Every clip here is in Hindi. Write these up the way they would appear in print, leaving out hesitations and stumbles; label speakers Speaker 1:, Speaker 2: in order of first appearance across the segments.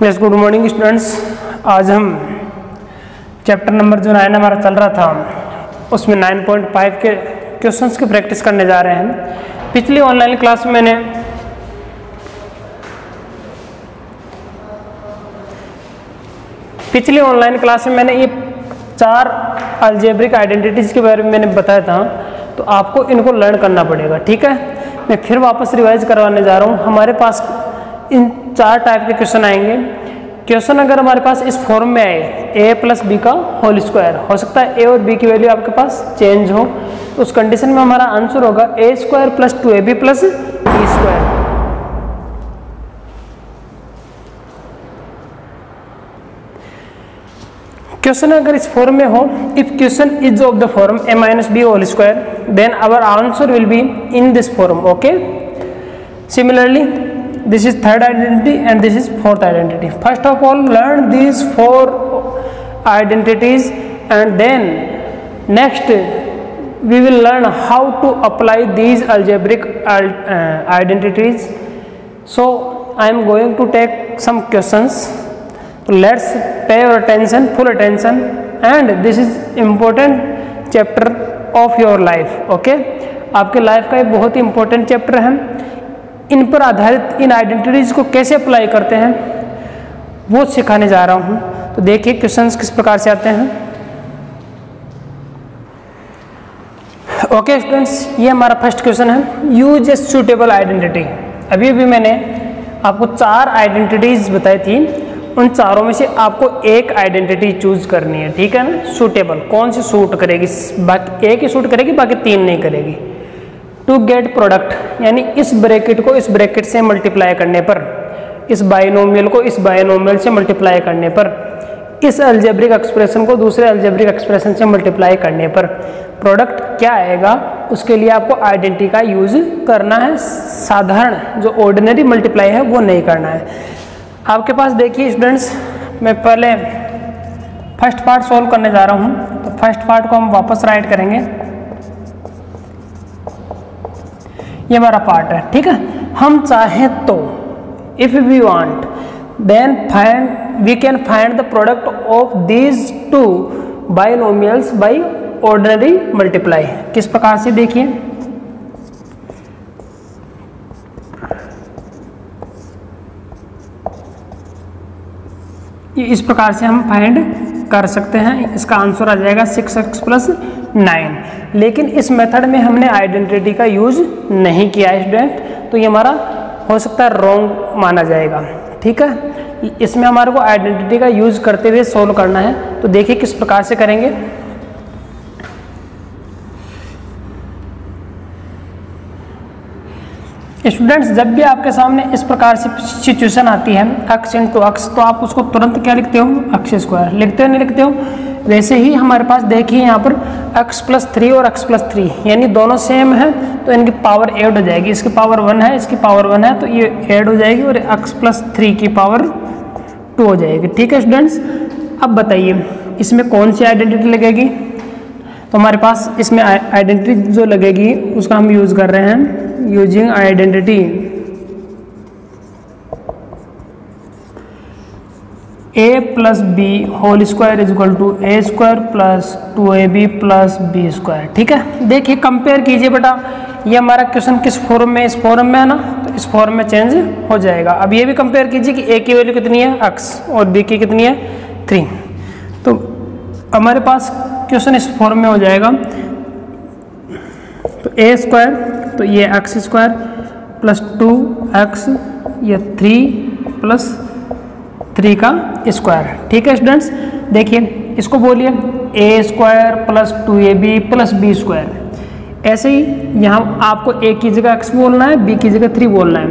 Speaker 1: Yes, good morning students. आज हम चैप्टर नंबर जो 9 हमारा चल रहा था उसमें 9.5 के क्वेश्चंस की प्रैक्टिस करने जा रहे हैं। पिछली ऑनलाइन क्लास में मैंने ये 4 अलजेब्रिक आइडेंटिटीज़ के बारे में मैंने बताया था, तो आपको इनको लर्न करना पड़ेगा। ठीक है, मैं फिर वापस रिवाइज करवाने जा रहा हूँ। हमारे पास इन 4 टाइप के क्वेश्चन आएंगे। क्वेश्चन अगर हमारे पास इस फॉर्म में आए a प्लस बी का होल स्क्वायर, हो सकता है a और b की वैल्यू आपके पास चेंज हो, तो उस कंडीशन में हमारा आंसर होगा a square plus 2ab plus b square. Question अगर इस फॉर्म में हो, if question is of the form a minus b whole square, then our answer will be in this form. Okay, similarly this is third identity and this is fourth identity. First of all, learn these 4 identities and then next we will learn how to apply these algebraic identities. So I am going to take some questions. Let's pay your attention, full attention, and this is important chapter of your life. Okay, आपके लाइफ का ये बहुत ही important चैप्टर है। इन पर आधारित इन आइडेंटिटीज को कैसे अप्लाई करते हैं वो सिखाने जा रहा हूं। तो देखिए क्वेश्चंस किस प्रकार से आते हैं। ओके स्टूडेंट्स, ये हमारा फर्स्ट क्वेश्चन है, यूज ए सूटेबल आइडेंटिटी। अभी भी मैंने आपको 4 आइडेंटिटीज बताई थी, उन चारों में से आपको एक आइडेंटिटी चूज करनी है। ठीक है ना, सूटेबल, कौन सी सूट करेगी, बाकी एक ही सूट करेगी, बाकी 3 नहीं करेगी। टू गेट प्रोडक्ट, यानी इस ब्रैकेट को इस ब्रैकेट से मल्टीप्लाई करने पर, इस बाइनोमियल को इस बाइनोमियल से मल्टीप्लाई करने पर, इस अलजेब्रिक एक्सप्रेशन को दूसरे अलजेब्रिक एक्सप्रेशन से मल्टीप्लाई करने पर प्रोडक्ट क्या आएगा, उसके लिए आपको आइडेंटिटी का यूज करना है। साधारण जो ऑर्डिनरी मल्टीप्लाई है वो नहीं करना है। आपके पास देखिए स्टूडेंट्स, मैं पहले फर्स्ट पार्ट सॉल्व करने जा रहा हूँ, तो फर्स्ट पार्ट को हम वापस राइट करेंगे। ये हमारा पार्ट है। ठीक है, हम चाहें तो if we want then we can find the product of these 2 binomials by ordinary multiply. किस प्रकार से, देखिए इस प्रकार से हम फाइंड कर सकते हैं। इसका आंसर आ जाएगा 6x प्लस 9। लेकिन इस मेथड में हमने आइडेंटिटी का यूज नहीं किया है स्टूडेंट, तो ये हमारा हो सकता है रॉन्ग माना जाएगा। ठीक है, इसमें हमारे को आइडेंटिटी का यूज करते हुए सोल्व करना है। तो देखिए किस प्रकार से करेंगे। स्टूडेंट्स, जब भी आपके सामने इस प्रकार से सिचुएशन आती है x इंटू x, तो आप उसको तुरंत क्या लिखते हो, x स्क्वायर लिखते हो, नहीं लिखते हो। वैसे ही हमारे पास देखिए यहाँ पर x प्लस 3 और x प्लस 3 यानी दोनों सेम है, तो इनकी पावर ऐड हो जाएगी। इसकी पावर 1 है, इसकी पावर 1 है, तो ये ऐड हो जाएगी और x प्लस 3 की पावर 2 हो जाएगी। ठीक है स्टूडेंट्स, अब बताइए इसमें कौन सी आइडेंटिटी लगेगी। तो हमारे पास इसमें आइडेंटिटी जो लगेगी उसका हम यूज कर रहे हैं, using identity a plus b whole square is equal to a square plus 2ab plus b square. ठीक है, देखिए कंपेयर कीजिए बेटा, ये हमारा क्वेश्चन किस फॉर्म में, इस फॉर्म में है ना, तो इस फॉर्म में चेंज हो जाएगा। अब ये भी कंपेयर कीजिए कि a की वैल्यू कितनी है x और b की कितनी है 3, तो हमारे पास क्वेश्चन इस फॉर्म में हो जाएगा। तो a स्क्वायर, तो ये x स्क्वायर प्लस 2x, ये 3 प्लस 3 का स्क्वायर। ठीक है स्टूडेंट्स, देखिए इसको बोलिए a square plus 2ab plus b square. ऐसे ही यहाँ आपको a की जगह x बोलना है, b की जगह 3 बोलना है।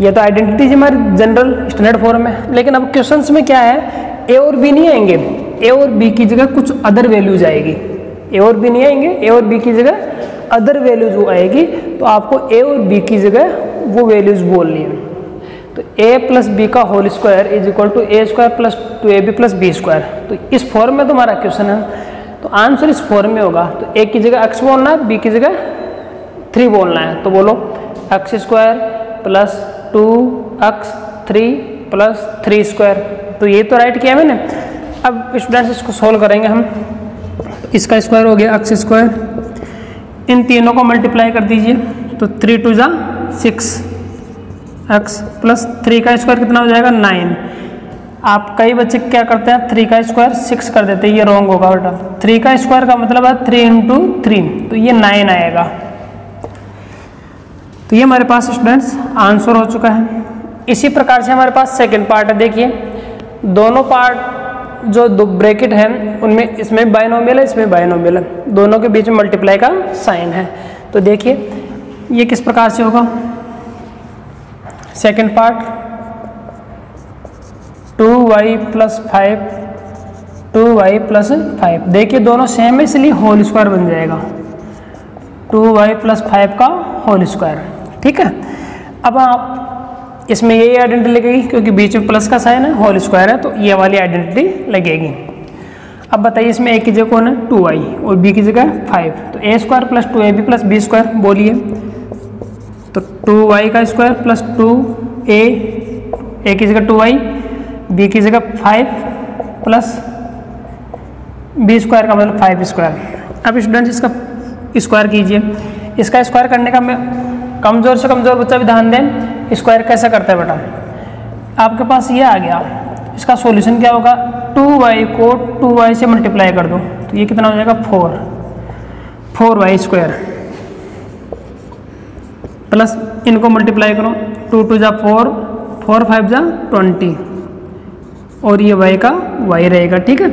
Speaker 1: ये तो आइडेंटिटी हमारी जनरल स्टैंडर्ड फॉर्म है, लेकिन अब क्वेश्चंस में क्या है, a और b नहीं आएंगे, a और b की जगह कुछ अदर वैल्यूज आएगी। a और b नहीं आएंगे, a और b की जगह अदर वैल्यूज जो आएगी, तो आपको a और b की जगह वो वैल्यूज बोलनी है। तो a प्लस बी का whole square is equal to a square plus 2ab plus b square. तो इस फॉर्म में तुम्हारा क्वेश्चन है, तो आंसर इस फॉर्म में होगा। तो a की जगह x बोलना है, b की जगह 3 बोलना है, तो बोलो x square plus 2x 3 plus 3 square, तो ये तो राइट किया मैंने। अब स्टूडेंट्स इसको सोल्व करेंगे हम। इसका स्क्वायर हो गया एक्स स्क्वायर, इन तीनों को मल्टीप्लाई कर दीजिए तो 3 2 जा 6 एक्स प्लस 3 का स्क्वायर कितना हो जाएगा 9। आप कई बच्चे क्या करते हैं 3 का स्क्वायर 6 कर देते हैं, ये रॉन्ग होगा बेटा। 3 का स्क्वायर का मतलब है 3 इंटू 3, तो ये 9 आएगा। तो ये हमारे पास स्टूडेंट्स आंसर हो चुका है। इसी प्रकार से हमारे पास सेकंड पार्ट है। देखिए दोनों पार्ट जो दो ब्रैकेट है उनमें इसमें बाइनोमियल है, इसमें बाइनोमियल है, दोनों के बीच में मल्टीप्लाई का साइन है। तो देखिए ये किस प्रकार से होगा। Second part 2y plus 5, 2y plus 5, देखिए दोनों सेम है इसलिए होल स्क्वायर बन जाएगा, 2y प्लस 5 का होल स्क्वायर। ठीक है, अब आप इसमें ये आइडेंटिटी लगेगी क्योंकि बीच में प्लस का साइन है, होल स्क्वायर है, तो ये वाली आइडेंटिटी लगेगी। अब बताइए इसमें a की जगह कौन है 2y और b की जगह 5, तो a square plus 2ab plus b square बोलिए, तो 2y का स्क्वायर प्लस 2a, a की जगह 2y, b की जगह 5 प्लस b स्क्वायर का मतलब 5 स्क्वायर। अब स्टूडेंट्स इसका स्क्वायर कीजिए। इसका स्क्वायर करने का मैं कमज़ोर से कमज़ोर बच्चा भी ध्यान दें, स्क्वायर कैसे करता है बेटा। आपके पास ये आ गया, इसका सॉल्यूशन क्या होगा 2y को 2y से मल्टीप्लाई कर दो तो ये कितना हो जाएगा 4y स्क्वायर प्लस इनको मल्टीप्लाई करो 2 2 जा 4, 4 5 जा 20 और ये y का y रहेगा। ठीक है,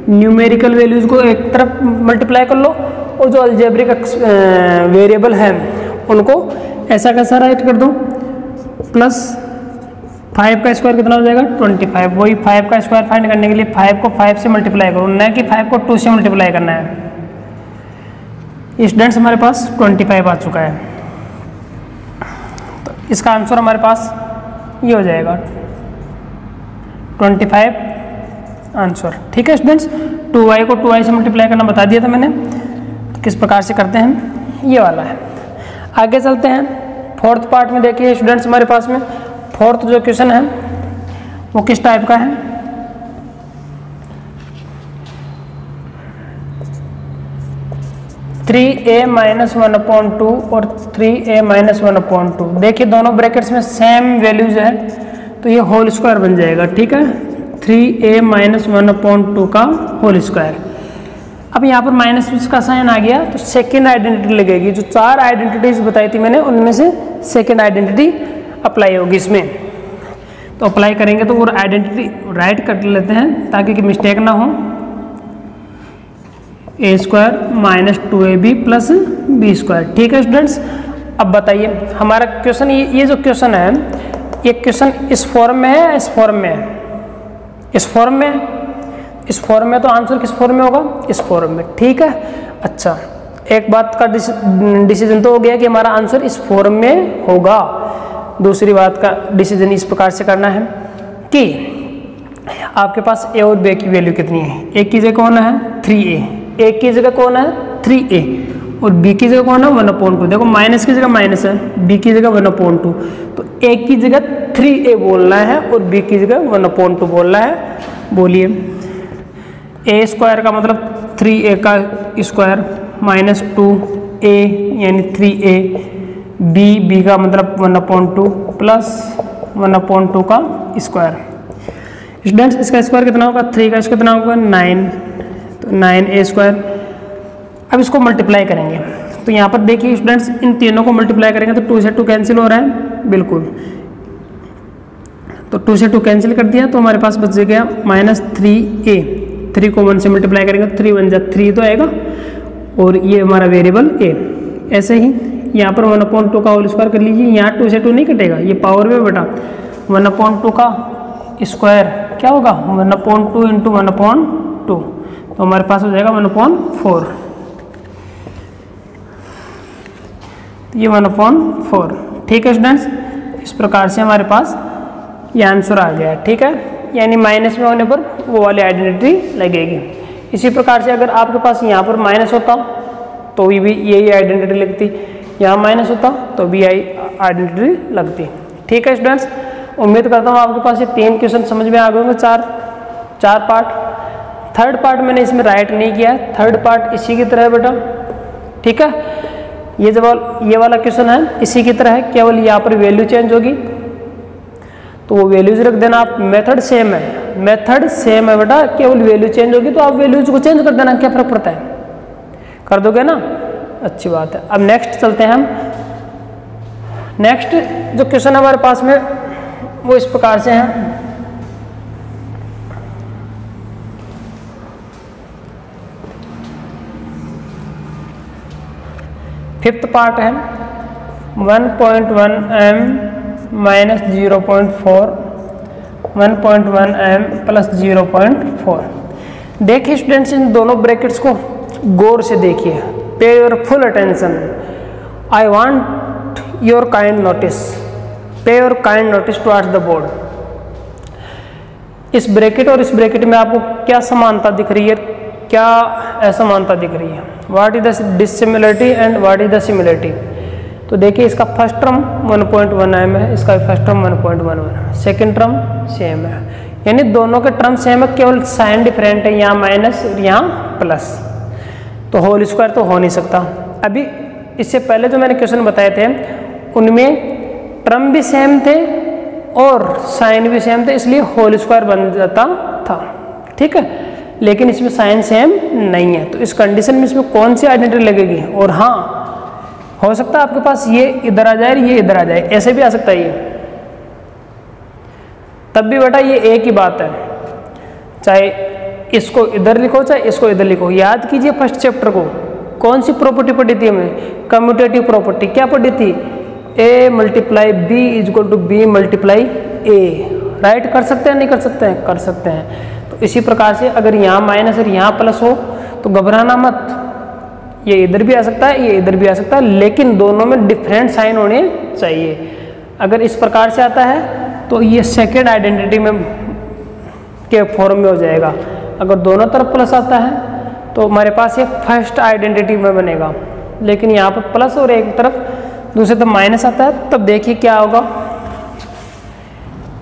Speaker 1: न्यूमेरिकल वैल्यूज को एक तरफ मल्टीप्लाई कर लो और जो अलजेब्रिक वेरिएबल है उनको ऐसा कैसा राइट कर दो, प्लस 5 का स्क्वायर कितना हो जाएगा 25, वही 5 का स्क्वायर फाइंड करने के लिए 5 को 5 से मल्टीप्लाई करो, न कि 5 को 2 से मल्टीप्लाई करना है। स्टूडेंट्स हमारे पास 25 आ चुका है, तो इसका आंसर हमारे पास ये हो जाएगा 25 आंसर। ठीक है स्टूडेंट्स, 2y को 2y से मल्टीप्लाई करना बता दिया था मैंने, तो किस प्रकार से करते हैं ये वाला है। आगे चलते हैं फोर्थ पार्ट में। देखिए स्टूडेंट्स हमारे पास में फोर्थ जो क्वेश्चन है वो किस टाइप का है, थ्री ए माइनस 1/2 और 3a माइनस 1/2। देखिए दोनों ब्रैकेट्स में सेम वैल्यूज है तो ये होल स्क्वायर बन जाएगा। ठीक है, 3a माइनस 1/2 का होल स्क्वायर। अब यहाँ पर माइनस का साइन आ गया तो सेकेंड आइडेंटिटी लगेगी। जो 4 आइडेंटिटीज बताई थी मैंने उनमें से सेकेंड आइडेंटिटी अप्लाई होगी इसमें, तो अप्लाई करेंगे तो वो आइडेंटिटी राइट कर लेते हैं ताकि कि मिस्टेक ना हो। a square minus 2ab plus b square. ठीक है स्टूडेंट्स, अब बताइए हमारा क्वेश्चन ये जो क्वेश्चन है ये क्वेश्चन इस फॉर्म में है या इस फॉर्म में है, इस फॉर्म में, इस फॉर्म में, तो आंसर किस फॉर्म में होगा इस फॉर्म में। ठीक है, अच्छा एक बात का डिसीजन तो हो गया कि हमारा आंसर इस फॉर्म में होगा। दूसरी बात का डिसीजन इस प्रकार से करना है कि आपके पास a और b की वैल्यू कितनी है। a की जगह कौन है 3a, a की जगह कौन है 3a और b की जगह कौन है 1/2। देखो माइनस की जगह माइनस है, b की जगह 1/2, तो a की जगह 3a बोलना है और b की जगह 1/2 बोलना है। बोलिए a स्क्वायर का मतलब 3a का स्क्वायर माइनस 2a यानी 3a, b का मतलब 1/2 प्लस 1/2 का स्क्वायर। स्टूडेंट्स इसका स्क्वायर कितना होगा 3 का स्क्वायर कितना होगा 9, तो 9a स्क्वायर। अब इसको मल्टीप्लाई करेंगे तो यहाँ पर देखिए स्टूडेंट्स इन तीनों को मल्टीप्लाई करेंगे तो 2 से 2 कैंसिल हो रहा है, बिल्कुल, तो 2 से 2 कैंसिल कर दिया तो हमारे पास बच गया माइनस 3a। 3 को 1 से मल्टीप्लाई करेंगे तो 3 1 जा 3 तो आएगा और ये हमारा वेरिएबल a। ऐसे ही यहाँ पर 1/2 का होल स्क्वायर कर लीजिए, यहाँ 2 से 2 नहीं कटेगा, ये पावर में बेटा 1/2 का स्क्वायर क्या होगा 1/2 इंटू 1/2, तो हमारे पास हो जाएगा 1/4, ये 1/4। ठीक है स्टूडेंट्स, इस प्रकार से हमारे पास ये आंसर आ गया। ठीक है, यानी माइनस में होने पर वो वाली आइडेंटिटी लगेगी। इसी प्रकार से अगर आपके पास यहाँ पर माइनस होता तो भी यही आइडेंटिटी लगती, यहाँ माइनस होता तो भी यही आइडेंटिटी लगती। ठीक है स्टूडेंट्स, उम्मीद करता हूँ आपके पास ये 3 क्वेश्चन समझ में आ गए होंगे, चार पार्ट। थर्ड पार्ट मैंने इसमें राइट नहीं किया है, थर्ड पार्ट इसी की तरह है बेटा, ठीक है। ये वाला क्वेश्चन है इसी की तरह है, केवल यहाँ पर वैल्यू चेंज होगी, तो वो वैल्यूज रख देना आप। मेथड सेम है बेटा, केवल वैल्यू चेंज होगी, तो आप वैल्यूज को चेंज कर देना, क्या फर्क पड़ता है, कर दोगे ना, अच्छी बात है। अब नेक्स्ट चलते हैं हम। नेक्स्ट जो क्वेश्चन हमारे पास में वो इस प्रकार से है। फिफ्थ पार्ट है 1.1 m माइनस 0.4, 1.1 m प्लस 0.4। देखिए स्टूडेंट्स, इन दोनों ब्रैकेट्स को गौर से देखिए, pay your full attention. I want your kind notice, pay your kind notice towards the board. इस ब्रैकेट और इस ब्रैकेट में आपको क्या समानता दिख रही है, क्या असमानता दिख रही है, what is the dissimilarity and what is the similarity. तो देखिए इसका फर्स्ट टर्म 1.1 m है, इसका first term 1.11, second term same है, यानी दोनों के टर्म सेम है, केवल साइन डिफरेंट है, यहाँ माइनस और यहाँ प्लस, तो होल स्क्वायर तो हो नहीं सकता। अभी इससे पहले जो मैंने क्वेश्चन बताए थे उनमें टर्म भी सेम थे और साइन भी सेम थे, इसलिए होल स्क्वायर बन जाता था, ठीक है। लेकिन इसमें साइन सेम नहीं है, तो इस कंडीशन में इसमें कौन सी आइडेंटिटी लगेगी। और हाँ, हो सकता है आपके पास ये इधर आ जाए, ये इधर आ जाए, ऐसे भी आ सकता है ये, तब भी बेटा ये एक ही बात है, चाहे इसको इधर लिखो चाहे इसको इधर लिखो। याद कीजिए फर्स्ट चैप्टर को, कौन सी प्रॉपर्टी पढ़ी थी हमें, कम्यूटेटिव प्रॉपर्टी। क्या पढ़ी थी, a multiply b is equal to b multiply a. Write कर सकते हैं, नहीं कर सकते हैं, कर सकते हैं। तो इसी प्रकार से अगर यहाँ माइनस और यहाँ प्लस हो तो घबराना मत, ये इधर भी आ सकता है, ये इधर भी आ सकता है, लेकिन दोनों में डिफरेंट साइन होने चाहिए। अगर इस प्रकार से आता है तो ये सेकेंड आइडेंटिटी में के फॉर्म में हो जाएगा। अगर दोनों तरफ प्लस आता है तो हमारे पास ये फर्स्ट आइडेंटिटी में बनेगा, लेकिन यहाँ पर प्लस और एक तरफ दूसरी तरफ माइनस आता है, तब देखिए क्या होगा।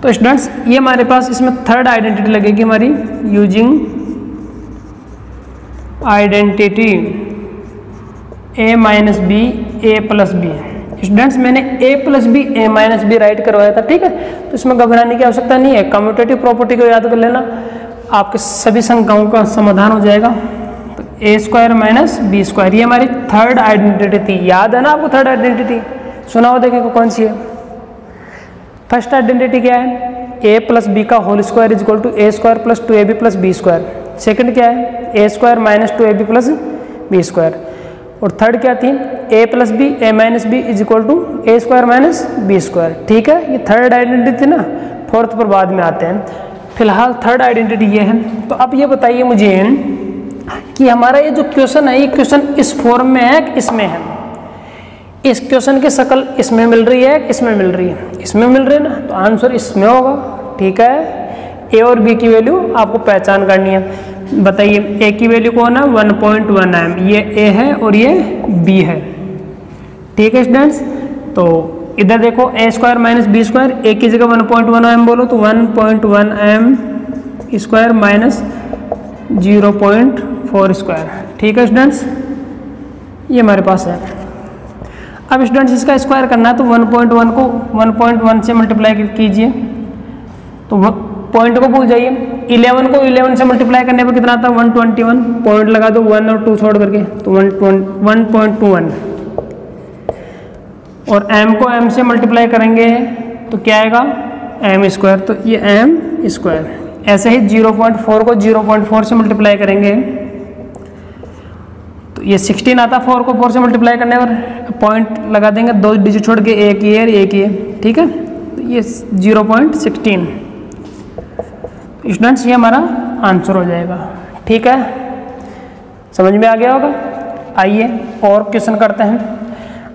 Speaker 1: तो स्टूडेंट्स ये हमारे पास इसमें थर्ड आइडेंटिटी लगेगी हमारी, using identity a minus b a plus b. Students मैंने a plus b a minus b write करवाया था, ठीक है, तो इसमें घबराने की आवश्यकता नहीं है। कम्यूटेटिव प्रॉपर्टी को याद कर लेना, आपके सभी संख्याओं का समाधान हो जाएगा। तो a square minus b square, ये हमारी थर्ड आइडेंटिटी थी। याद है ना आपको थर्ड आइडेंटिटी, सुना हो देखें कौन सी है। फर्स्ट आइडेंटिटी क्या है, a प्लस बी का whole square is equal to a square plus 2ab plus b square. Second क्या है, a square minus 2ab plus b square. और थर्ड क्या थी, a plus b a minus b is equal to a square minus b square, ठीक है। ये थर्ड आइडेंटिटी थी ना, फोर्थ पर बाद में आते हैं, फिलहाल थर्ड आइडेंटिटी ये है। तो अब ये बताइए मुझे कि हमारा ये जो क्वेश्चन है, ये क्वेश्चन इस फॉर्म में है कि इसमें है। इस क्वेश्चन की शक्ल इसमें मिल रही है, इसमें मिल रही है, इसमें मिल रही है ना, तो आंसर इसमें होगा, ठीक है। ए और बी की वैल्यू आपको पहचान करनी है। बताइए ए की वैल्यू कौन है, 1.1 m, ये ए है और ये बी है, ठीक है स्टूडेंट्स। तो इधर देखो ए स्क्वायर माइनस बी स्क्वायर, ए की जगह 1.1 m बोलो तो 1.1 m स्क्वायर माइनस 0.4 स्क्वायर, ठीक है स्टूडेंट्स, ये हमारे पास है। अब स्टूडेंट्स इसका स्क्वायर करना है तो 1.1 को 1.1 से मल्टीप्लाई कीजिए, तो पॉइंट को भूल जाइए। 11 को 11 से मल्टीप्लाई करने पर कितना आता है, 121, पॉइंट लगा दो 1 और 2 छोड़ करके, तो 1.21। और m को m से मल्टीप्लाई करेंगे तो क्या आएगा, m स्क्वायर, तो ये m स्क्वायर। ऐसे ही 0.4 को 0.4 से मल्टीप्लाई करेंगे तो ये 16 आता है। 4 को 4 से मल्टीप्लाई करने पर पॉइंट लगा देंगे, 2 डिजिट छोड़ के, एक ही है, ठीक है। तो ये 0.16 स्टूडेंट्स, ये हमारा आंसर हो जाएगा, ठीक है, समझ में आ गया होगा। आइए और क्वेश्चन करते हैं।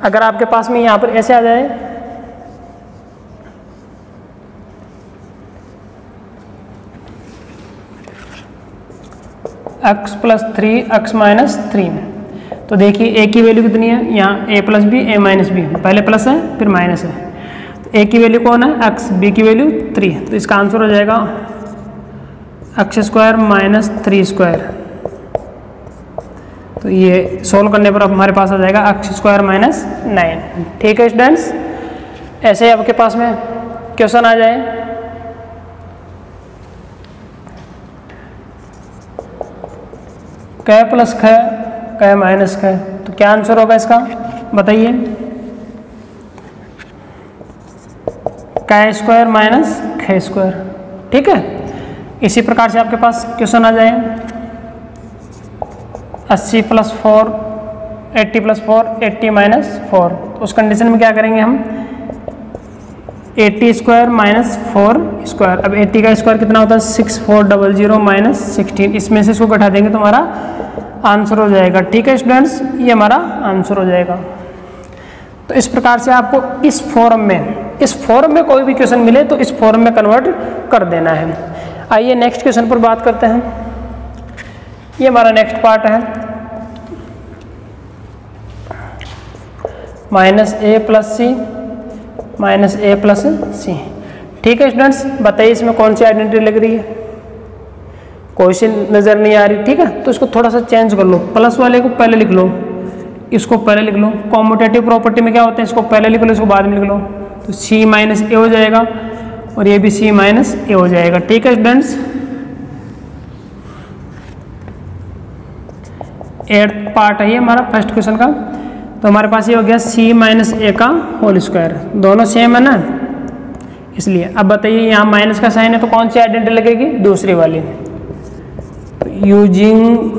Speaker 1: अगर आपके पास में यहाँ पर ऐसे आ जाए, x प्लस 3 x माइनस 3, तो देखिए a की वैल्यू कितनी है, यहाँ a plus b a minus b, पहले प्लस है फिर माइनस है, तो ए की वैल्यू कौन है x, b की वैल्यू 3, तो इसका आंसर हो जाएगा x² माइनस 3 स्क्वायर। तो ये सोल्व करने पर अब हमारे पास आ जाएगा x² माइनस 9। ठीक है स्टूडेंट्स, ऐसे ही आपके पास में क्वेश्चन आ जाए क प्लस ख, क माइनस ख, तो क्या आंसर होगा इसका बताइए। k² minus ख²। ठीक है, इसी प्रकार से आपके पास क्वेश्चन आ जाए 80 + 4, 80 + 4, 80 - 4। उस कंडीशन में क्या करेंगे हम 80² माइनस 4 स्क्वायर। अब 80 का स्क्वायर कितना होता है 6400 माइनस 16, इसमें से इसको घटा देंगे तो हमारा आंसर हो जाएगा। ठीक है स्टूडेंट्स, ये हमारा आंसर हो जाएगा। तो इस प्रकार से आपको इस फॉर्म में कोई भी क्वेश्चन मिले तो इस फॉर्म में कन्वर्ट कर देना है। आइए नेक्स्ट क्वेश्चन पर बात करते हैं। ये हमारा नेक्स्ट पार्ट है -a + c minus a + c। ठीक है स्टूडेंट्स, बताइए इसमें कौन सी आइडेंटिटी लग रही है, कोई सी नज़र नहीं आ रही। ठीक है, तो इसको थोड़ा सा चेंज कर लो, प्लस वाले को पहले लिख लो, इसको पहले लिख लो। कॉम्यूटेटिव प्रॉपर्टी में क्या होता है, इसको पहले लिख लो, इसको बाद में लिख लो, तो c - a हो जाएगा और ये भी c - a हो जाएगा। ठीक है स्टूडेंट्स, 8th पार्ट है ये हमारा फर्स्ट क्वेश्चन का। तो हमारे पास ये हो गया c - a का होल स्क्वायर, दोनों सेम है ना, इसलिए। अब बताइए यहाँ माइनस का साइन है तो कौन सी आइडेंटिटी लगेगी, दूसरी वाली। Using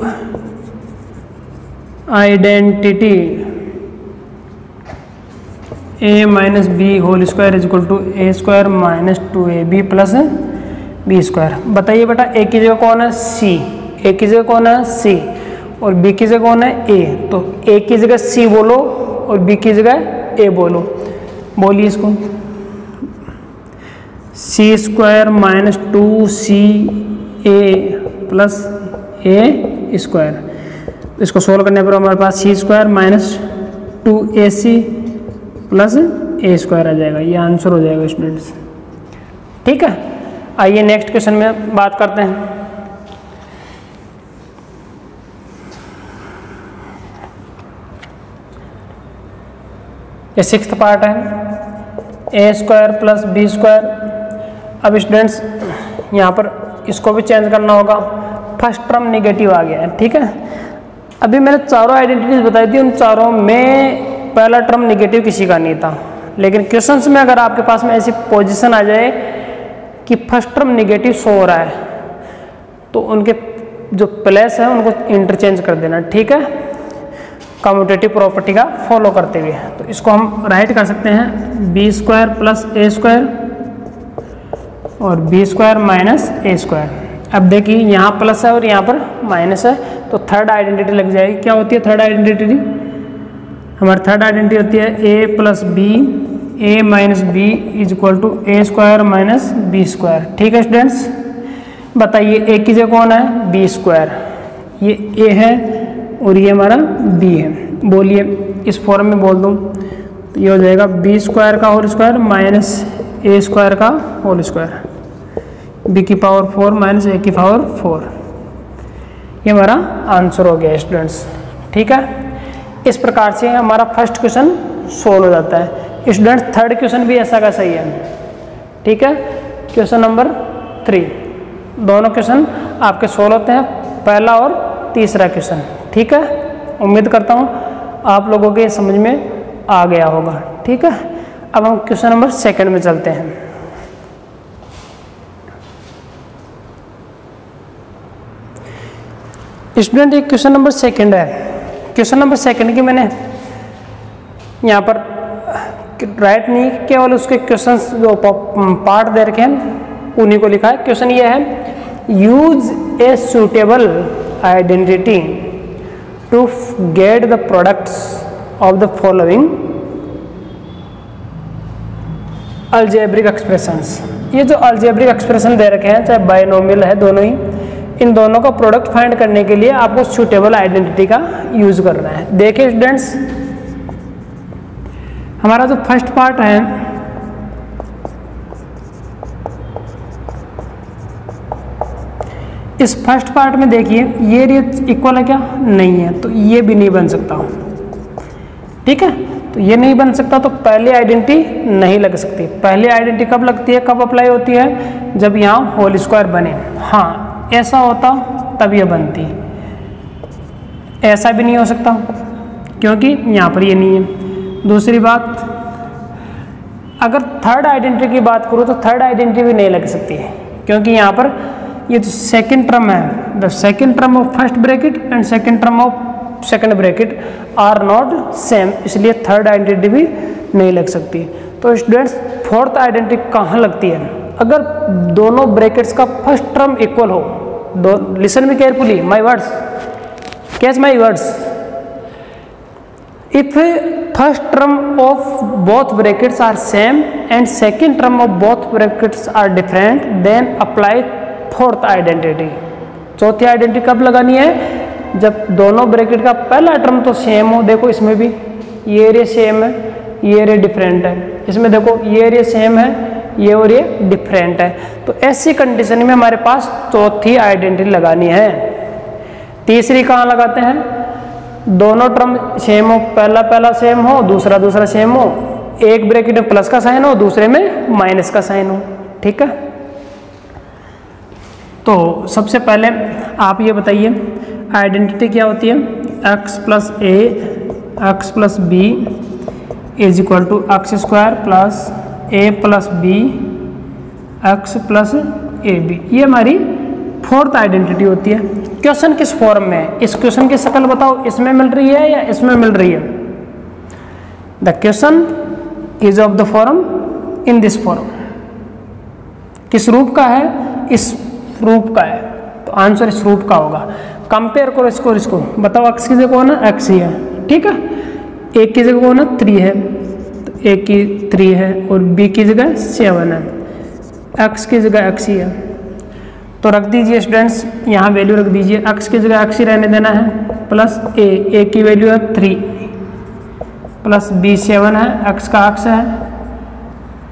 Speaker 1: identity a - b whole square is equal to a² minus 2ab plus b²। बताइए बेटा a की जगह कौन है c, a की जगह कौन है c और b की जगह कौन है a, तो a की जगह c बोलो और b की जगह a बोलो। बोलिए इसको, c² minus 2ca plus a²। इसको सोल्व करने पर हमारे पास c² minus 2ac plus a² आ जाएगा। ये आंसर हो जाएगा स्टूडेंट्स। ठीक है, आइए नेक्स्ट क्वेश्चन में बात करते हैं। ये 6th पार्ट है a² प्लस b²। अब स्टूडेंट्स यहाँ पर इसको भी चेंज करना होगा, फर्स्ट टर्म नेगेटिव आ गया है। ठीक है, अभी मैंने चारों आइडेंटिटीज बताई थी, उन चारों में पहला टर्म नेगेटिव किसी का नहीं था, लेकिन क्वेश्चंस में अगर आपके पास में ऐसी पोजीशन आ जाए कि फर्स्ट टर्म नेगेटिव शो हो रहा है तो उनके जो प्लेस है उनको इंटरचेंज कर देना। ठीक है, कम्यूटेटिव प्रॉपर्टी का फॉलो करते हुए। तो इसको हम राइट कर सकते हैं b² प्लस a² और b² माइनस a²। अब देखिए यहाँ प्लस है और यहाँ पर माइनस है, तो थर्ड आइडेंटिटी लग जाएगी। क्या होती है थर्ड आइडेंटिटी, हमारी थर्ड आइडेंटिटी होती है a plus b, a minus b is equal to a² minus b²। ठीक है स्टूडेंट्स, बताइए a की जगह कौन है b², ये a है और ये हमारा b है। बोलिए इस फॉर्म में बोल दूँ तो ये हो जाएगा b² का होल स्क्वायर माइनस a² का होल स्क्वायर, b की पावर 4 माइनस a की पावर 4। ये हमारा आंसर हो गया स्टूडेंट्स। ठीक है, इस प्रकार से हमारा फर्स्ट क्वेश्चन सोल्व हो जाता है। स्टूडेंट्स थर्ड क्वेश्चन भी ऐसा का सही है। ठीक है, क्वेश्चन नंबर 3, दोनों क्वेश्चन आपके सोल्व होते हैं, पहला और तीसरा क्वेश्चन। ठीक है, उम्मीद करता हूँ आप लोगों के समझ में आ गया होगा। ठीक है, अब हम क्वेश्चन नंबर 2 में चलते हैं। स्टूडेंट एक क्वेश्चन नंबर 2 है। क्वेश्चन नंबर 2 की मैंने यहाँ पर राइट नहीं, केवल उसके क्वेश्चन जो पार्ट दे रखे हैं उन्हीं को लिखा है। क्वेश्चन ये है, use a suitable identity to get the products of the following algebraic expressions. ये जो अलजेब्रिक एक्सप्रेशन दे रखे हैं, चाहे बाइनोमियल है दोनों ही, इन दोनों का प्रोडक्ट फाइंड करने के लिए आपको सूटेबल आइडेंटिटी का यूज करना है। देखिए स्टूडेंट्स, हमारा जो फर्स्ट पार्ट है इस फर्स्ट पार्ट में देखिए ये एरिया इक्वल है क्या, नहीं है, तो ये भी नहीं बन सकता। ठीक है, तो ये नहीं बन सकता, तो पहली आइडेंटिटी नहीं लग सकती। पहली आइडेंटिटी कब लगती है, कब अप्लाई होती है, जब यहाँ होल स्क्वायर बने। हाँ, ऐसा होता तब ये बनती, ऐसा भी नहीं हो सकता क्योंकि यहाँ पर ये नहीं है। दूसरी बात, अगर थर्ड आइडेंटिटी की बात करूँ तो थर्ड आइडेंटिटी भी नहीं लग सकती है क्योंकि यहाँ पर ये जो सेकेंड टर्म है, the second term of first bracket and second term of second bracket are not same, इसलिए थर्ड आइडेंटिटी भी नहीं लग सकती। तो स्टूडेंट्स फोर्थ आइडेंटिटी कहाँ लगती है, अगर दोनों ब्रैकेट्स का फर्स्ट टर्म इक्वल हो। Listen me carefully my words, catch my words. If first term of both brackets are same and second term of both brackets are different, then apply fourth identity. चौथी आइडेंटिटी कब लगानी है, जब दोनों ब्रैकेट का पहला टर्म तो सेम हो। देखो इसमें भी ये एरिया सेम है, ये एरिया डिफरेंट है, इसमें देखो ये एरिया सेम है, ये और ये डिफरेंट है। तो ऐसी कंडीशन में हमारे पास चौथी आइडेंटिटी लगानी है। तीसरी कहाँ लगाते हैं, दोनों टर्म सेम हो, पहला सेम हो, दूसरा सेम हो, एक ब्रैकेट में प्लस का साइन हो, दूसरे में माइनस का साइन हो। ठीक है, तो सबसे पहले आप ये बताइए आइडेंटिटी क्या होती है, x plus a x plus b is equal to x square plus a plus b x plus a b. ये हमारी फोर्थ आइडेंटिटी होती है। क्वेश्चन किस फॉर्म में है, इस क्वेश्चन की शक्ल बताओ, इसमें मिल रही है या इसमें मिल रही है। The question is of the form in this form. किस रूप का है, इस रूप का है, तो आंसर इस रूप का होगा। कंपेयर करो इसको और इसको, बताओ x की जगह ना x ही है, ठीक है, एक की जगह ना 3 है, तो एक की 3 है और b की जगह 7 है, x की जगह x ही है, तो रख दीजिए स्टूडेंट्स, यहाँ वैल्यू रख दीजिए, x की जगह x ही रहने देना है, प्लस a की वैल्यू है 3 प्लस b 7 है, x का x है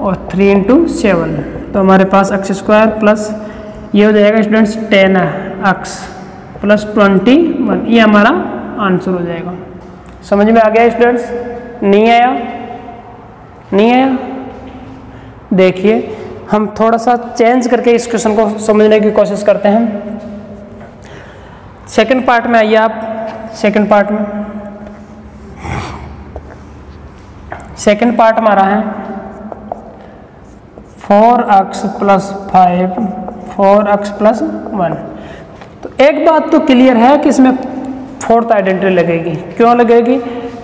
Speaker 1: और 3 इंटू 7, तो हमारे पास एक्स स्क्वायर प्लस ये हो जाएगा स्टूडेंट्स 10x प्लस 21, ये हमारा आंसर हो जाएगा। समझ में आ गया स्टूडेंट्स, नहीं आया, नहीं आया। देखिए हम थोड़ा सा चेंज करके इस क्वेश्चन को समझने की कोशिश करते हैं। सेकंड पार्ट में आइए आप, सेकंड पार्ट में, सेकंड पार्ट हमारा है 4x प्लस 5 4x प्लस 1। तो एक बात तो क्लियर है कि इसमें फोर्थ आइडेंटिटी लगेगी। क्यों लगेगी,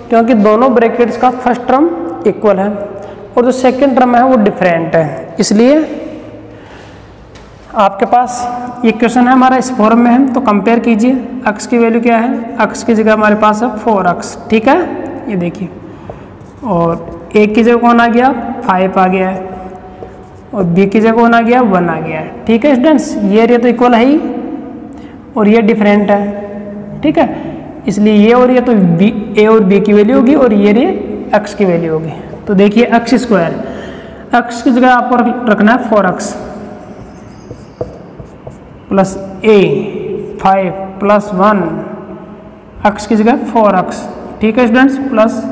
Speaker 1: क्योंकि दोनों ब्रैकेट्स का फर्स्ट टर्म इक्वल है और जो सेकंड टर्म है वो डिफरेंट है, इसलिए आपके पास ये क्वेश्चन है हमारा इस फॉर्म में है। तो कंपेयर कीजिए, x की वैल्यू क्या है, x की जगह हमारे पास है 4x, ठीक है, ये देखिए, और एक की जगह कौन आ गया 5 आ गया है और b की जगह कौन आ गया 1 आ गया है। ठीक है स्टूडेंट्स, ये एरिया तो इक्वल है ही और ये डिफरेंट है, ठीक है, इसलिए ये और ये तो a और b की वैल्यू होगी और ये x की वैल्यू होगी। तो देखिए एक्स स्क्वायर, x की जगह आपको रखना है 4x plus a 5 plus 1, x की जगह 4x, ठीक है स्टूडेंट्स, प्लस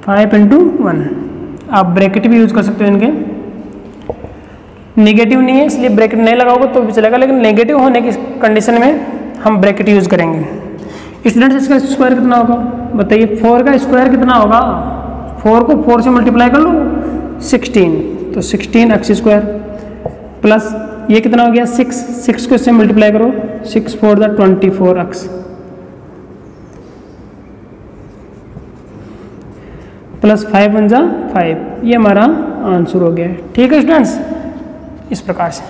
Speaker 1: 5 इंटू 1। आप ब्रैकेट भी यूज कर सकते हो, इनके नेगेटिव नहीं है इसलिए ब्रैकेट नहीं लगाओगे तो भी चलेगा, लेकिन नेगेटिव होने की कंडीशन में हम ब्रैकेट यूज करेंगे। स्टूडेंट्स इसका स्क्वायर कितना होगा बताइए, 4 का स्क्वायर कितना होगा, 4 को 4 से मल्टीप्लाई कर लो 16, तो 16x स्क्वायर प्लस ये कितना हो गया 6 को इससे मल्टीप्लाई करो, 6 4 द 24x प्लस 5 1 जा 5, ये हमारा आंसर हो गया। ठीक है स्टूडेंट्स, इस प्रकार से।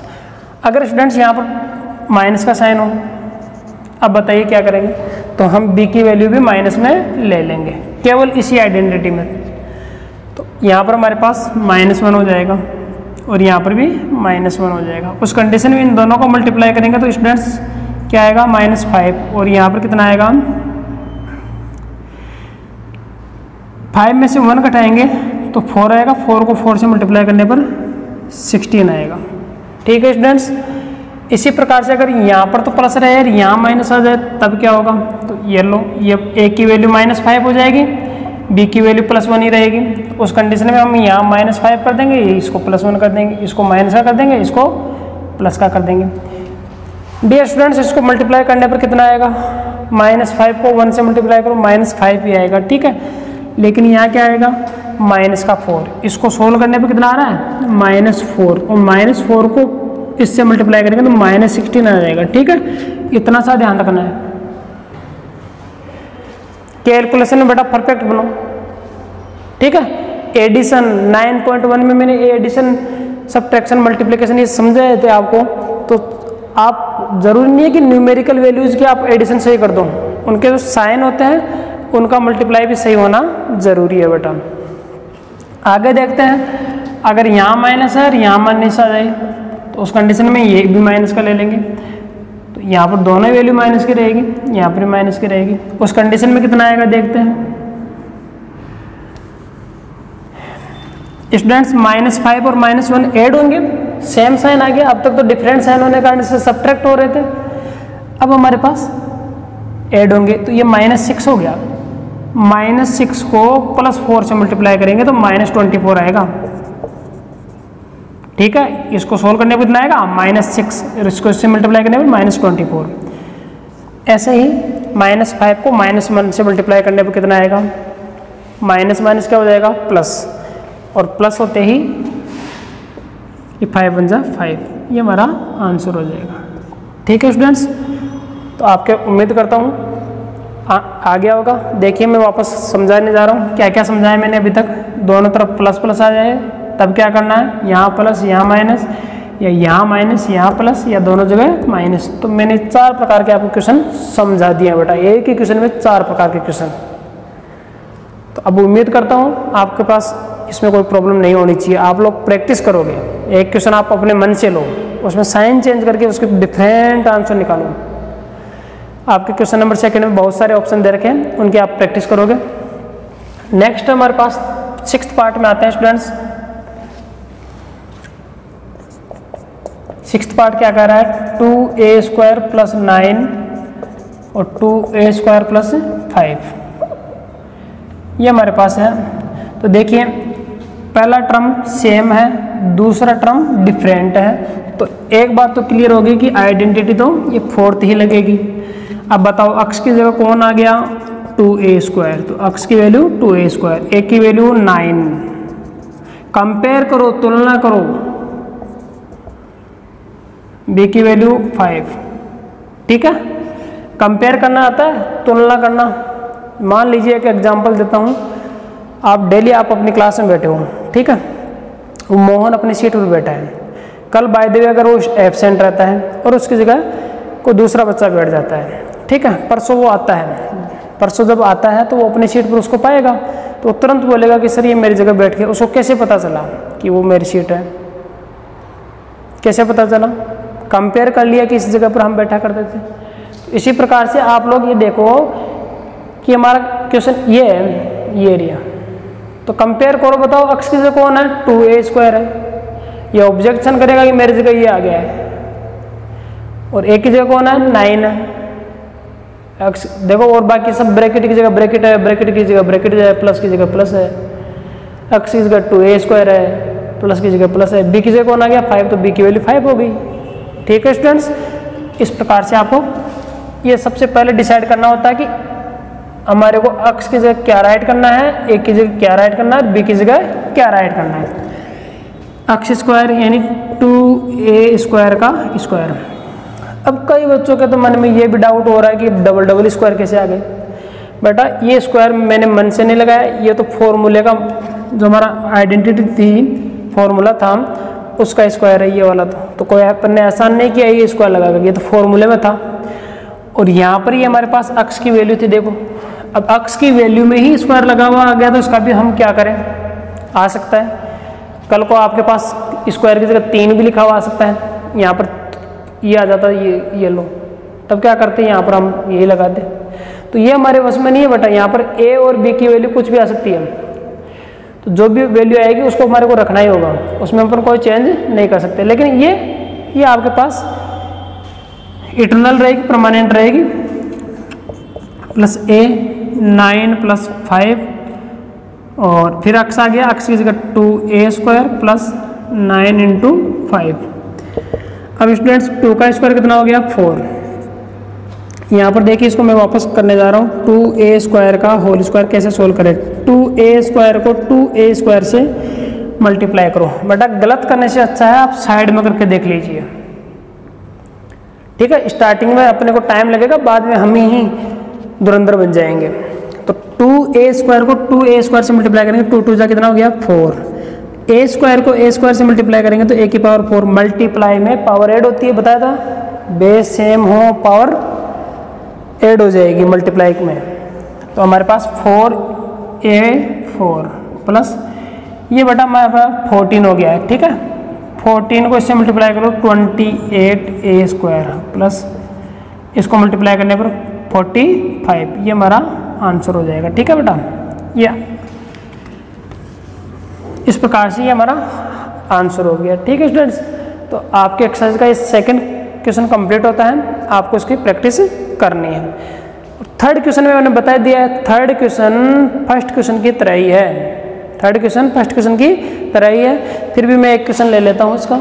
Speaker 1: अगर स्टूडेंट्स यहाँ पर माइनस का साइन हो, अब बताइए क्या करेंगे, तो हम b की वैल्यू भी माइनस में ले लेंगे केवल इसी आइडेंटिटी में। तो यहाँ पर हमारे पास -1 हो जाएगा और यहाँ पर भी -1 हो जाएगा। उस कंडीशन में इन दोनों को मल्टीप्लाई करेंगे तो स्टूडेंट्स क्या आएगा -5 और यहाँ पर कितना आएगा, 5 में से 1 घटाएंगे तो 4 आएगा, 4 को 4 से मल्टीप्लाई करने पर 16 आएगा। ठीक है स्टूडेंट्स, इसी प्रकार से अगर यहाँ पर तो प्लस रहे और यहाँ माइनस आ जाए तब क्या होगा, तो ये लो, ये ए की वैल्यू -5 हो जाएगी, बी की वैल्यू +1 ही रहेगी। उस कंडीशन में हम यहाँ -5 कर देंगे, इसको +1 कर देंगे, इसको माइनस का कर देंगे, इसको प्लस का कर देंगे। डियर स्टूडेंट्स, इसको मल्टीप्लाई करने पर कितना आएगा, -5 को 1 से मल्टीप्लाई करो -5 ही आएगा, ठीक है। लेकिन यहाँ क्या आएगा, -4। इसको सोल्व करने पर कितना आ रहा है, -4, और -4 को इससे मल्टीप्लाई करेंगे तो -16 आ जाएगा, ठीक है। इतना सा ध्यान रखना है। कैलकुलेशन में बेटा परफेक्ट बनो, ठीक है। एडिशन 9.1 में मैंने एडिशन, सब्ट्रैक्शन, मल्टीप्लिकेशन ये समझाए थे आपको, तो आप जरूरी नहीं है कि न्यूमेरिकल वैल्यूज के आप एडिशन सही कर दो, उनके जो साइन होते हैं उनका मल्टीप्लाई भी सही होना जरूरी है बेटा। आगे देखते हैं, अगर यहाँ माइनस है और यहाँ माइनस आ जाए तो उस कंडीशन में ये भी माइनस का ले लेंगे, तो यहाँ पर दोनों वैल्यू माइनस की रहेगी, यहाँ पर माइनस की रहेगी। उस कंडीशन में कितना आएगा देखते हैं स्टूडेंट्स, -5 और -1 ऐड होंगे, सेम साइन आ गया। अब तक तो डिफरेंट साइन होने के कारण से सब्ट्रैक्ट हो रहे थे, अब हमारे पास ऐड होंगे, तो ये -6 हो गया। -6 को +4 से मल्टीप्लाई करेंगे तो -24 आएगा, ठीक है। इसको सोल्व करने पर कितना आएगा, -6, और इसको इससे मल्टीप्लाई करने पर -24। ऐसे ही -5 को -1 से मल्टीप्लाई करने पर कितना आएगा, माइनस क्या हो जाएगा, प्लस, और प्लस होते ही ये 5 बन जा 5, ये हमारा आंसर हो जाएगा, ठीक है स्टूडेंट्स। तो आपके उम्मीद करता हूँ आ गया होगा। देखिए मैं वापस समझाने जा रहा हूँ, क्या क्या समझाया मैंने अभी तक। दोनों तरफ प्लस आ जाए तब क्या करना है, यहाँ प्लस यहाँ माइनस, या यहाँ माइनस यहाँ प्लस, या दोनों जगह माइनस। तो मैंने 4 प्रकार के आपको क्वेश्चन समझा दिए बेटा, एक ही क्वेश्चन में 4 प्रकार के क्वेश्चन। तो अब उम्मीद करता हूँ आपके पास इसमें कोई प्रॉब्लम नहीं होनी चाहिए। आप लोग प्रैक्टिस करोगे, एक क्वेश्चन आप अपने मन से लो, उसमें साइन चेंज करके उसके डिफरेंट आंसर निकालो। आपके क्वेश्चन नंबर 2 में बहुत सारे ऑप्शन दे रखे हैं, उनकी आप प्रैक्टिस करोगे। नेक्स्ट हमारे पास 6th पार्ट में आते हैं स्टूडेंट्स। 6th पार्ट क्या कह रहा है, 2a² + 9 और 2a² + 5, ये हमारे पास है। तो देखिए पहला टर्म सेम है, दूसरा टर्म डिफरेंट है, तो एक बात तो क्लियर होगी कि आइडेंटिटी तो ये 4th ही लगेगी। अब बताओ अक्स की जगह कौन आ गया, 2a², तो अक्स की वैल्यू 2a², ए की वैल्यू 9, कंपेयर करो, तुलना करो, बी की वैल्यू 5, ठीक है। कंपेयर करना आता है, तुलना करना। मान लीजिए एक एग्जांपल देता हूँ, आप डेली आप अपनी क्लास में बैठे हो, ठीक है, वो मोहन अपनी सीट पर बैठा है, कल बाय द वे अगर वो एब्सेंट रहता है और उसकी जगह कोई दूसरा बच्चा बैठ जाता है, ठीक है, परसों वो आता है, परसों जब आता है तो वो अपनी सीट पर उसको पाएगा तो तुरंत बोलेगा कि सर ये मेरी जगह बैठ के। उसको कैसे पता चला कि वो मेरी सीट है, कैसे पता चला, कंपेयर कर लिया कि इस जगह पर हम बैठा करते थे। इसी प्रकार से आप लोग ये देखो कि हमारा क्वेश्चन ये है, ये एरिया, तो कंपेयर करो, बताओ अक्स की जगह कौन है, 2a² है, ये ऑब्जेक्शन करेगा कि मेरी जगह ये आ गया है, और ए की जगह कौन है, 9 है, अक्स देखो, और बाकी सब ब्रैकेट की जगह ब्रैकेट है, ब्रैकेट की जगह ब्रैकेट है, प्लस की जगह प्लस है, अक्स की जगह 2a² है, प्लस की जगह प्लस है, बी की जगह कौन आ गया 5, तो बी की वैल्यू 5 हो गई, ठीक है स्टूडेंट्स। इस प्रकार से आपको ये सबसे पहले डिसाइड करना होता है कि हमारे को अक्स की जगह क्या राइट करना है, ए की जगह क्या राइट करना है, बी की जगह क्या राइट करना है। अक्स स्क्वायर यानी 2a² का स्क्वायर। अब कई बच्चों के तो मन में ये भी डाउट हो रहा है कि डबल स्क्वायर कैसे आ गए। बेटा ये स्क्वायर मैंने मन से नहीं लगाया, ये तो फॉर्मूले का जो हमारा आइडेंटिटी थी, फॉर्मूला था उसका स्क्वायर है ये वाला। तो कोई अपन ने ऐसा नहीं किया ये स्क्वायर लगा, ये तो फॉर्मूले में था। और यहाँ पर ये हमारे पास अक्स की वैल्यू थी, देखो अब अक्स की वैल्यू में ही स्क्वायर लगा हुआ आ गया, तो इसका भी हम क्या करें, आ सकता है। कल को आपके पास स्क्वायर की जगह 3 भी लिखा हुआ आ सकता है, यहाँ पर ये आ जाता है, ये लो, तब क्या करते हैं यहाँ पर हम यही लगा दें। तो ये हमारे बस में नहीं है बेटा, यहाँ पर ए और बी की वैल्यू कुछ भी आ सकती है, तो जो भी वैल्यू आएगी उसको हमारे को रखना ही होगा, उसमें अपन कोई चेंज नहीं कर सकते। लेकिन ये आपके पास इटरनल रहेगी, परमानेंट रहेगी, प्लस ए 9 + 5 और फिर अक्स आ गया, अक्स की जगह 2a² प्लस 9 × 5। अब स्टूडेंट्स 2 का स्क्वायर कितना हो गया 4। यहाँ पर देखिए इसको मैं वापस करने जा रहा हूँ, 2a² का होल स्क्वायर कैसे सोल्व करें। 2a² को 2a² से मल्टीप्लाई करो। बेटा गलत करने से अच्छा है आप साइड में करके देख लीजिए, ठीक है। स्टार्टिंग में अपने को टाइम लगेगा, बाद में हम ही धुरंधर बन जाएंगे। तो 2a² को 2a² से मल्टीप्लाई करेंगे, 2 × 2 कितना हो गया 4। a² को a² से मल्टीप्लाई करेंगे तो a की पावर 4। मल्टीप्लाई में पावर ऐड होती है, बताया था, बेस सेम हो पावर ऐड हो जाएगी मल्टीप्लाई में। तो हमारे पास 4a4 प्लस ये बेटा हमारे पास 14 हो गया है, ठीक है। 14 को इससे मल्टीप्लाई करो 28a² प्लस इसको मल्टीप्लाई करने पर 45, ये हमारा आंसर हो जाएगा, ठीक है बेटा। ये इस प्रकार से ये हमारा आंसर हो गया, ठीक है स्टूडेंट्स। तो आपके एक्सरसाइज का ये सेकंड क्वेश्चन कंप्लीट होता है, आपको इसकी प्रैक्टिस करनी है। थर्ड क्वेश्चन में मैंने बता दिया है, थर्ड क्वेश्चन फर्स्ट क्वेश्चन की तरह ही है, थर्ड क्वेश्चन फर्स्ट क्वेश्चन की तरह ही है। फिर भी मैं एक क्वेश्चन ले लेता हूं इसका।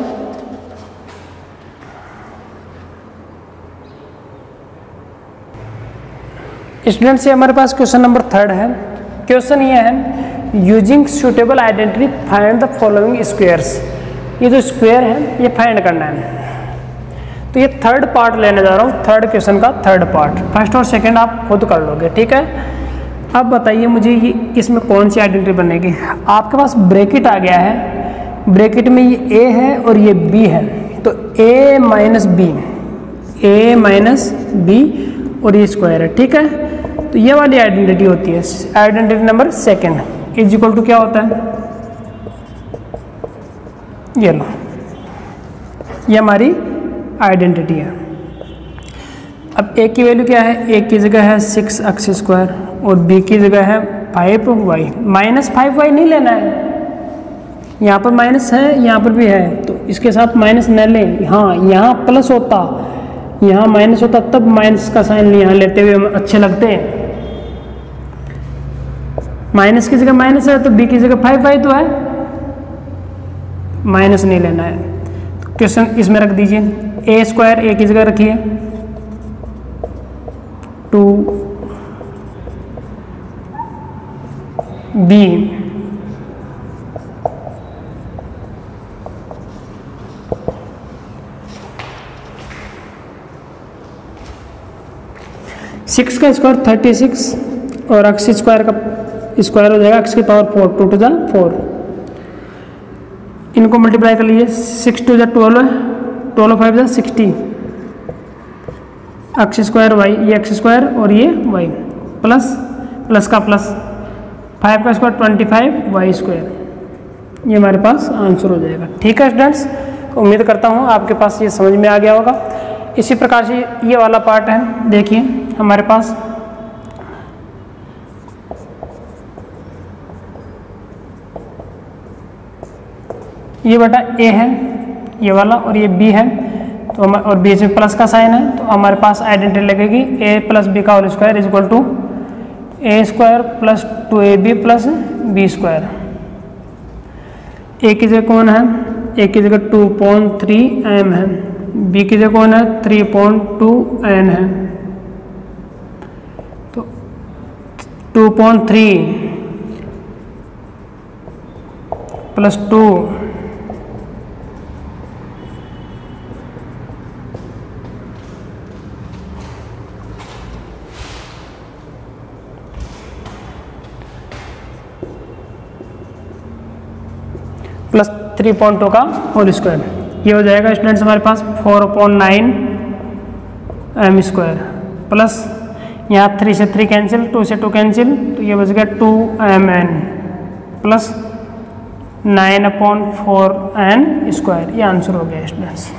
Speaker 1: स्टूडेंट्स ये हमारे पास क्वेश्चन नंबर 3 है। क्वेश्चन ये है, using suitable identity find the following squares. ये जो स्क्वायर है ये फाइंड करना है। तो ये थर्ड पार्ट लेने जा रहा हूँ, थर्ड क्वेश्चन का थर्ड पार्ट। फर्स्ट और सेकंड आप खुद कर लोगे, ठीक है। अब बताइए मुझे ये इसमें कौन सी आइडेंटिटी बनेगी। आपके पास ब्रैकेट आ गया है, ब्रैकेट में ये a है और ये b है, तो a माइनस b और ये स्क्वायर है, ठीक है। तो ये वाली आइडेंटिटी होती है identity number second, is equal to क्या होता है, ये लो, ये हमारी आइडेंटिटी है। अब a की वैल्यू क्या है, a की जगह है 6x² और b की जगह है 5y। -5y नहीं लेना है, यहाँ पर माइनस है, यहाँ पर भी है, तो इसके साथ माइनस न लें। हाँ यहाँ प्लस होता, यहाँ माइनस होता, तब माइनस का साइन यहाँ लेते हुए हम अच्छे लगते हैं। माइनस की जगह माइनस है तो b की जगह 5y तो है, माइनस नहीं लेना है। तो क्वेश्चन इसमें रख दीजिए, a² a की जगह रखिए 2b सिक्स का स्क्वायर 36 और x स्क्वायर का स्क्वायर हो जाएगा x की पावर 4, 2 × 4। इनको मल्टीप्लाई कर लीजिए, 6 × 2 = 12, 12 × 5 = 60, x² y, ये x² और ये y, प्लस प्लस का प्लस 5 का स्क्वायर 25y²। ये हमारे पास आंसर हो जाएगा, ठीक है स्टूडेंट्स। उम्मीद करता हूँ आपके पास ये समझ में आ गया होगा। इसी प्रकार से ये वाला पार्ट है, देखिए हमारे पास ये बेटा a है ये वाला और ये b है, तो और बीच में प्लस का साइन है, तो हमारे पास आइडेंटिटी लगेगी a + b का whole square is equal to a² + 2ab + b²। a की जगह कौन है, a की जगह 2.3m है, b की जगह कौन है 3.2n है, तो 2.3 + 2 + 3.2 का होल स्क्वायर, ये हो जाएगा स्टूडेंट्स हमारे पास 4/9m² प्लस यहाँ 3 से 3 कैंसिल, 2 से 2 कैंसिल, तो ये बच गया 2mn प्लस 9/4n²। ये आंसर हो गया स्टूडेंट्स।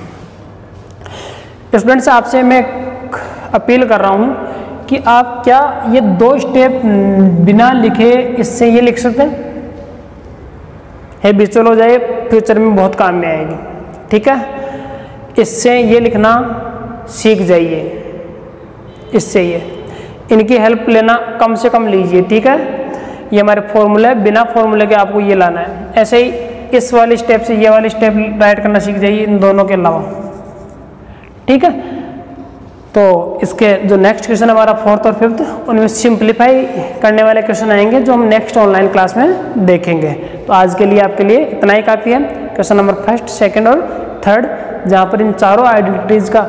Speaker 1: स्टूडेंट्स आपसे मैं अपील कर रहा हूँ कि आप क्या ये 2 स्टेप बिना लिखे इससे ये लिख सकते हैं, हैबिचुअल हो जाए, फ्यूचर में बहुत काम में आएगी, ठीक है। इससे ये लिखना सीख जाइए। इससे ये इनकी हेल्प लेना कम से कम लीजिए, ठीक है। ये हमारे फॉर्मूले है, बिना फॉर्मूले के आपको ये लाना है। ऐसे ही इस वाले स्टेप से ये वाले स्टेप राइट करना सीख जाइए इन दोनों के अलावा, ठीक है। तो इसके जो नेक्स्ट क्वेश्चन हमारा फोर्थ और फिफ्थ, उनमें सिंप्लीफाई करने वाले क्वेश्चन आएंगे जो हम नेक्स्ट ऑनलाइन क्लास में देखेंगे। तो आज के लिए आपके लिए इतना ही काफ़ी है। क्वेश्चन नंबर फर्स्ट, सेकंड और थर्ड, जहाँ पर इन चारों आइडेंटिटीज़ का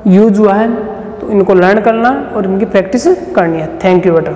Speaker 1: यूज हुआ है, तो इनको लर्न करना और इनकी प्रैक्टिस करनी है। थैंक यू बेटा।